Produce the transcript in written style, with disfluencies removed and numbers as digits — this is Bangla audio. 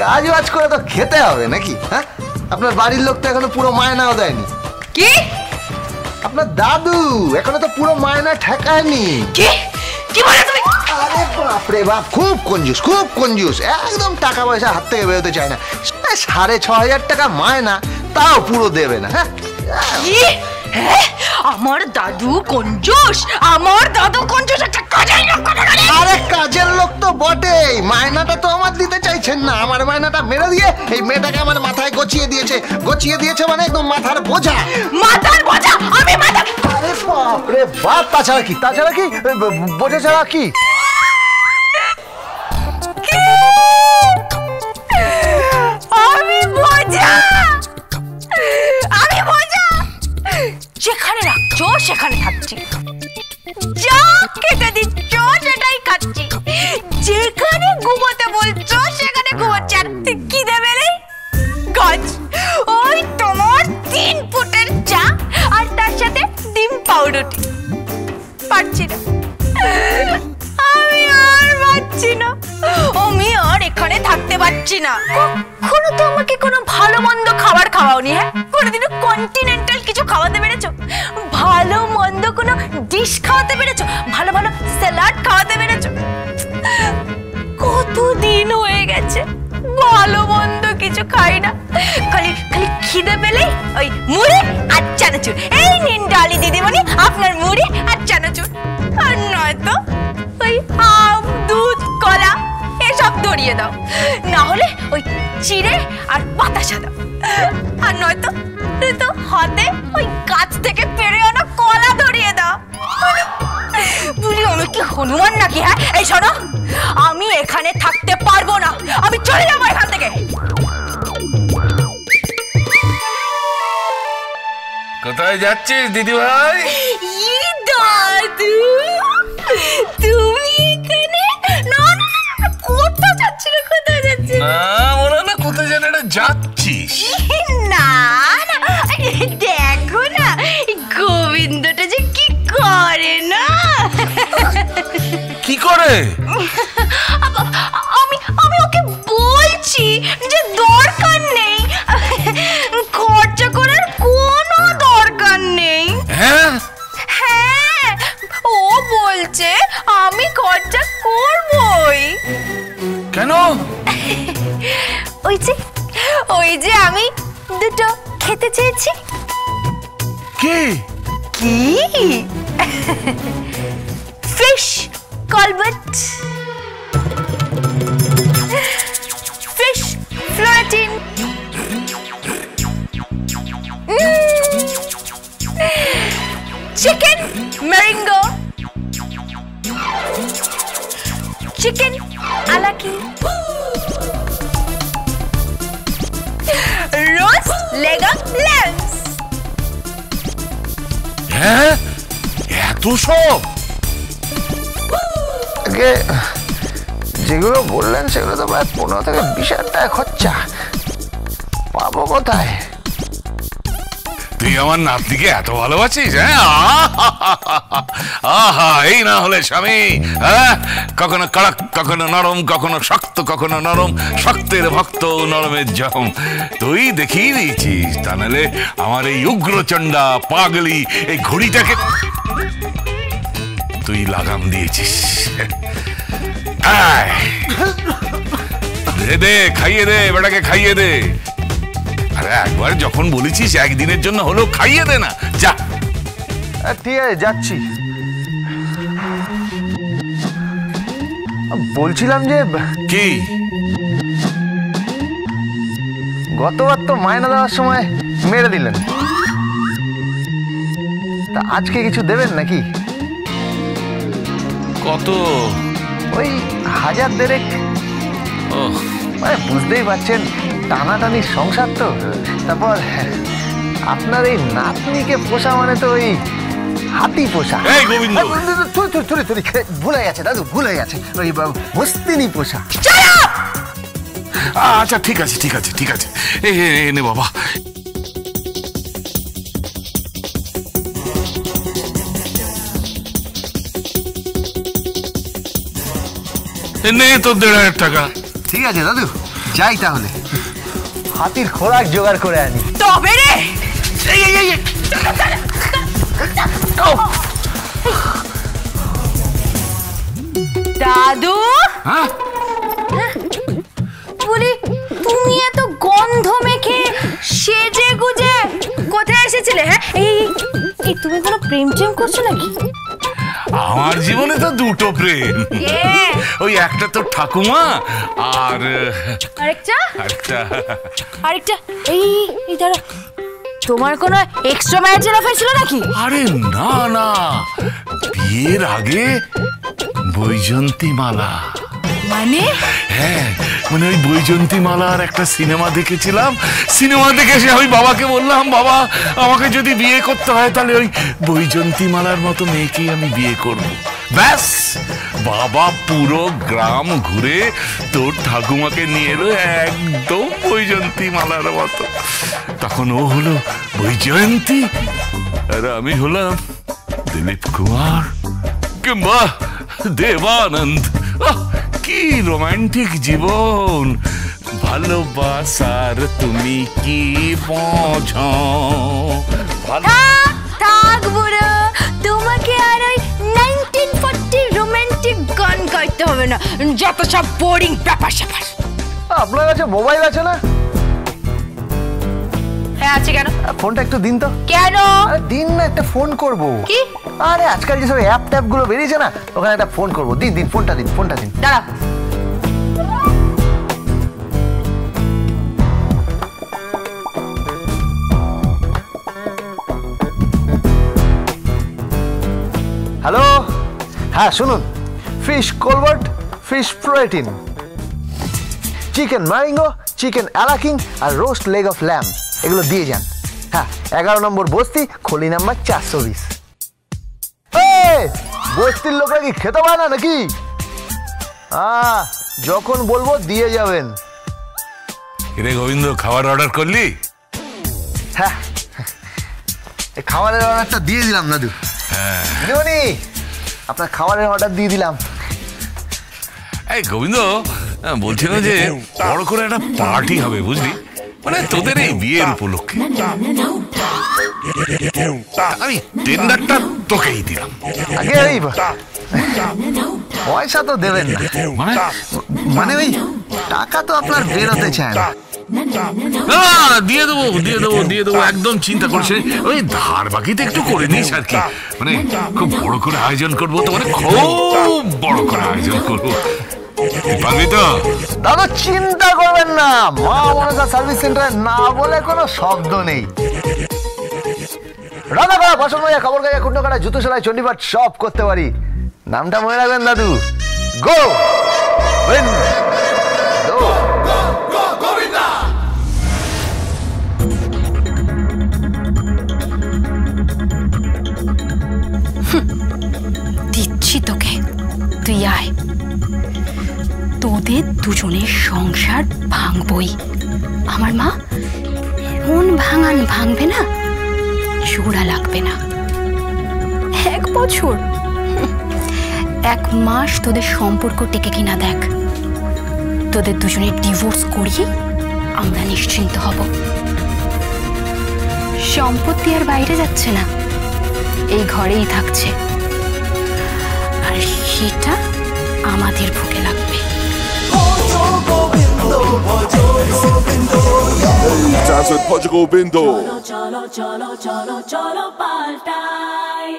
কাজ বাজ করে তো খেতে হবে নাকি? হ্যাঁ, আপনার বাড়ির লোক তো এখনো পুরো মায়নাও দেয়নি। কি? আপনার দাদু এখনো তো পুরো মায়না ঠেকায়নি। কি কি বলে তুমি? আরে বাপ রে বাপ, খুব কঞ্জুস, খুব কঞ্জুস, একদম টাকা পয়সা হাত থেকে বেরোতে চায় না। 6,500 টাকা মায়না, তাও পুরো দেবে না। হ্যাঁ, আমার দাদু কঞ্জুস? আমার দাদু কঞ্জুস? একটা কাজের লোক। আরে কাজের লোক তো বটেই, মায়নাটা তো আমার দিতে চাইছেন না। আমার মায়নাটা মেরে দিয়ে এই মেয়েটাকে আমার মাথায় গছিয়ে দিয়েছে মানে একদম মাথার বোঝা। মাথার বোঝা? আমি মাথা? আরে বাপ রে বাপ, তাছাড়া কি বোঝা ছাড়া কি? আমি বোঝা? যেখানে রাখছো সেখানে থাকছি, যা খেতে দিচ্ছ সেটাই খাচ্ছি, যেখানে ঘুমোতে বলছো সেখানে ঘুমোচ্ছি। আর কি দেবে রে কাজ? ওই তোমার 3 ফুটের চা আর তার সাথে ডিম পাউরুটি। পারছি না, আমি আর পারছি না, আমি আর এখানে থাকতে পারছি না। কখনো তো আমাকে কোনো ভালো মন্দ খাবার খাওয়াওনি। হ্যাঁ, কোনোদিনও কন্টিনেন্টাল কিছু খাওয়াতে পেরেছো? ভালো মন্দ কোনো ডিশ খাওয়াতে পেরেছো? ভালো ভালো স্যালাড খাওয়াতে পেরেছো? কতদিন হয়ে গেছে ভালো মন্দ কিছু খাই না। খালি খালি খিদে পেলেই ওই মুড়ি আর চানাচুর। এই নিন ডালি দিদিমণি আপনার মুড়ি আর চানাচুর। আর নয়তো ওই আম, দুধ, কলা এসব ধরিয়ে দাও, না হলে ওই চিড়ে আর বাতাসা দাও। আর নয়তো তো হাতে ওই গাছ থেকে পেড়ে আনা কলা ধরিয়ে দাও। বুঝি আমি কি হনুমান নাকি? হ্যাঁ, এই শোনো, আমি এখানে থাকতে পারবো না, আমি চলে যাবো এখান থেকে। কোথায় যাচ্ছিস দিদি ভাই? দাদু তুমি এখানে? না না, কোথায় যাচ্ছি না, কোথায় যাচ্ছি না, ওরা না কোথায় যেন যাচ্ছিস। না না, দেখো না গোবিন্দটা যে কি করে না। কি করে? আমি ওকে বলছি যে দরকার নেই, খরচা করার কোনো দরকার নেই। হ্যাঁ হ্যাঁ, ও বলছে আমি খরচা করবই। কেন? ওই যে আমি দুটো খেতে চেয়েছি। কি কি? Fish colbert, fish florentine, chicken marengo, chicken a la king, roast leg of lambs. হ্যাঁ, এত সব? যেগুলো বললেন সেগুলো তো প্রায় 15 থেকে 20,000 টাকা খরচা। পাবো কোথায়? তুই আমার নাতনিকে এত ভালোবাসিস? হ্যাঁ, আহা, এই না হলে স্বামী। হ্যাঁ, কখনো কড়ক, কখনো নরম, কখনো শক্ত, কখনো নরম, শক্তের ভক্ত, নরমের জম। তুই দেখিয়ে দিয়েছিস। তা নাহলে আমার এই উগ্রচণ্ডা পাগলি এই ঘড়িটাকে তুই লাগাম দিয়েছিস। দে, খাইয়ে দে বেটাকে, খাইয়ে দে। আরে একবার যখন বলেছিস একদিনের জন্য হলো, খাইয়ে দে না, যা। ঠিক আছে, যাচ্ছি। বলছিলাম যে কি, গতবার তো মায়না দেওয়ার সময় মেরে দিলেন, তা আজকে কিছু দেবেন নাকি? কত? ওই 1000 ও, মানে বুঝতেই পারছেন টানাটানির সংসার তো। তারপর আপনার এই নাতনিকে পোষা মানে তো ওই হাতি পোষা। এই গোবিন্দ, ভুলে গেছে দাদু, ভুলে গেছে, ওই হস্তিনী পোষা। আচ্ছা ঠিক আছে, ঠিক আছে, ঠিক আছে, নে বাবা। নে তোর 1,500 টাকা। ঠিক আছে দাদু, যাই তাহলে, হাতির খোরাক জোগাড় করে আনি। তবে রে দাদু, বলি তুমি এত গন্ধ মেখে সেজে গুজে কোথায় এসেছিলে? হ্যাঁ, এই তুমি কোনো প্রেম টেম করছো নাকি? আমার জীবনে তো দুটো প্রেম, ওই একটা তো ঠাকুমা আর আরেকটা এই দাঁড়া, তোমার কোনো এক্সট্রা ম্যারিটাল অ্যাফেয়ার ছিল নাকি? আরে না না, বিয়ের আগে বৈজন্তী মালা। মানে? হ্যাঁ, মানে ওই বৈজন্তী মালার একটা সিনেমা দেখেছিলাম, সিনেমা দেখে এসে আমি বাবাকে বললাম, বাবা আমাকে যদি বিয়ে করতে হয় তাহলে ওই বৈজন্তী মালার মতো মেয়েকেই আমি বিয়ে করব। ব্যাস, বাবা পুরো গ্রাম ঘুরে তোর ঠাকুমাকে নিয়ে এলো একদম বৈজন্তী মালার মতো। তখন ও হলো বৈজয়ন্তী আর আমি হলাম দিলীপ কুমার কিংবা দেবানন্দ। কি রোমান্টিক জীবন, ভালোবাসার তুমি কি বোঝো? থাক বুড়ো, তোমাকে আর ওই 1940 রোমান্টিক গান গাইতে হবে না, যত সব বোরিং ব্যাপার স্যাপার। আপনার কাছে মোবাইল আছে না? হ্যাঁ আছে। কেন? ফোনটা একটু দিন তো। কেন? দিন না, একটা ফোন করব। কি? আরে আজকাল যেসব অ্যাপ ট্যাপ গুলো বেরিয়েছে না, ওখানে একটা ফোন করবো। দিন ফোনটা দিন। দাঁড়া, হ্যালো, হ্যাঁ শুনুন, fish colbert, fish protein, chicken marengo, chicken a la king আর রোস্ট লেগ অফ ল্যাম্ব, এগুলো দিয়ে যান। হ্যাঁ, 11 নম্বর বস্তি, খলি নাম্বার 420। বস্তির লোকরা কি খেতে পায় না নাকি? যখন বলবো দিয়ে যাবেন। রে গোবিন্দ, খাবার অর্ডার করলি? হ্যাঁ, খাবারের অর্ডারটা দিয়ে দিলাম দাদু। দিদিমণি, আপনার খাবারের অর্ডার দিয়ে দিলাম। এই গোবিন্দ, বলছিলাম যে বড় করে একটা পার্টি হবে বুঝলি, মানে তোদের এই বিয়ের উপলক্ষে। আমি টেন্ডারটা তোকেই দিলাম। আগে পয়সা তো দেবেন না, মানে ওই টাকা তো আপনার বেরোতে চায় না। দিয়ে দেবো, একদম চিন্তা করিস। ওই ধার বাকিতে একটু করে নিস আর কি, মানে খুব বড় করে আয়োজন করবো তো, মানে খুব বড় করে আয়োজন করবো, পারবি তো? দাদা চিন্তা করবেন না, মা মনসা সার্ভিস সেন্টারে না বলে কোনো শব্দ নেই। রান্না করা, বাসন মাজা, কাপড় কাচা, কুন্ড কাটা, জুতো সেলাই, চণ্ডীপাঠ সব করতে পারি। নামটা মনে রাখবেন দাদু, গোবিন্দা। দিচ্ছি তোকে, তুই আয়। তোদের দুজনের সংসার ভাঙবই। আমার মা এমন ভাঙান ভাঙবে না, জোড়া লাগবে না। 1 বছর, 1 মাস তোদের সম্পর্ক টেকে কিনা দেখ। তোদের দুজনের ডিভোর্স করিয়ে আমরা নিশ্চিন্ত হব। সম্পত্তি আর বাইরে যাচ্ছে না, এই ঘরেই থাকছে, আর সেটা আমাদের ভুগে লাগবে। Dance with Portugal Bindo. Cholo, cholo, cholo, cholo, cholo, paltai.